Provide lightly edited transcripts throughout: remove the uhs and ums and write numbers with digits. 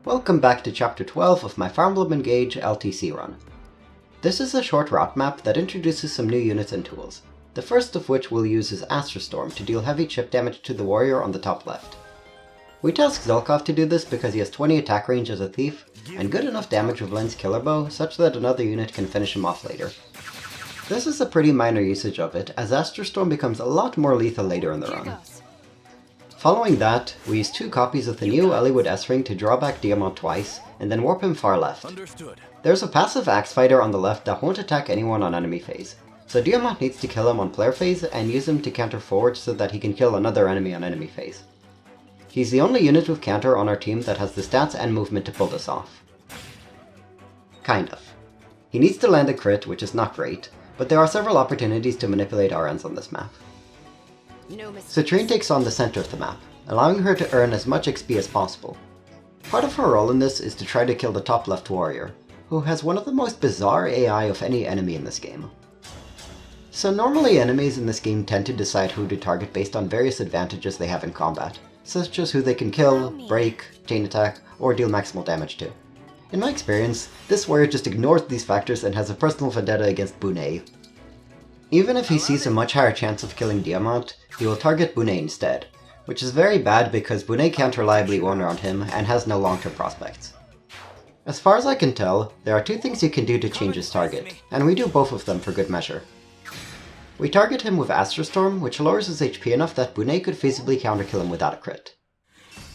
Welcome back to Chapter 12 of my Fire Emblem Engage LTC run. This is a short route map that introduces some new units and tools, the first of which we'll use is Storm to deal heavy chip damage to the warrior on the top left. We task Zelkov to do this because he has 20 attack range as a thief, and good enough damage with Len's killer bow such that another unit can finish him off later. This is a pretty minor usage of it, as Storm becomes a lot more lethal later in the run. Following that, we use 2 copies of the new Eliwood S-Ring to draw back Diamant twice, and then warp him far left. Understood. There's a passive axe fighter on the left that won't attack anyone on enemy phase, so Diamant needs to kill him on player phase and use him to counter forward so that he can kill another enemy on enemy phase. He's the only unit with counter on our team that has the stats and movement to pull this off. Kind of. He needs to land a crit, which is not great, but there are several opportunities to manipulate RNs on this map. Citrinne takes on the center of the map, allowing her to earn as much XP as possible. Part of her role in this is to try to kill the top left warrior, who has one of the most bizarre AI of any enemy in this game. So normally enemies in this game tend to decide who to target based on various advantages they have in combat, such as who they can kill, break, chain attack, or deal maximal damage to. In my experience, this warrior just ignores these factors and has a personal vendetta against Bunei. Even if he sees a much higher chance of killing Diamant, he will target Bunei instead, which is very bad because Bunei can't reliably one around him and has no long-term prospects. As far as I can tell, there are 2 things you can do to change his target, and we do both of them for good measure. We target him with Storm, which lowers his HP enough that Bunei could feasibly counterkill him without a crit.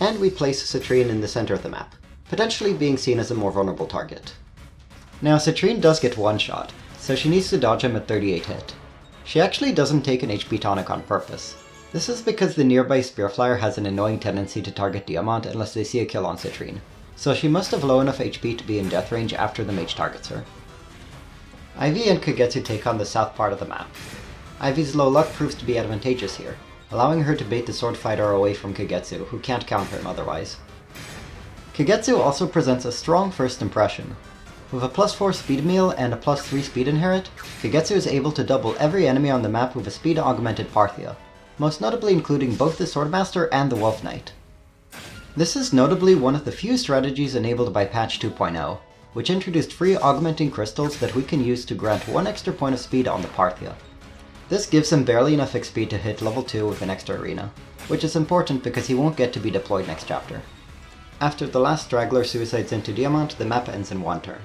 And we place Citrinne in the center of the map, potentially being seen as a more vulnerable target. Now Citrinne does get one shot, so she needs to dodge him at 38 hit. She actually doesn't take an HP tonic on purpose. This is because the nearby spear flyer has an annoying tendency to target Diamant unless they see a kill on Citrinne, so she must have low enough HP to be in death range after the mage targets her. Ivy and Kagetsu take on the south part of the map. Ivy's low luck proves to be advantageous here, allowing her to bait the sword fighter away from Kagetsu, who can't counter him otherwise. Kagetsu also presents a strong first impression. With a +4 speed meal and a +3 speed inherit, Kagetsu is able to double every enemy on the map with a speed augmented Parthia, most notably including both the Swordmaster and the Wolf Knight. This is notably one of the few strategies enabled by patch 2.0, which introduced free augmenting crystals that we can use to grant 1 extra point of speed on the Parthia. This gives him barely enough XP to hit level 2 with an extra arena, which is important because he won't get to be deployed next chapter. After the last straggler suicides into Diamant, the map ends in 1 turn.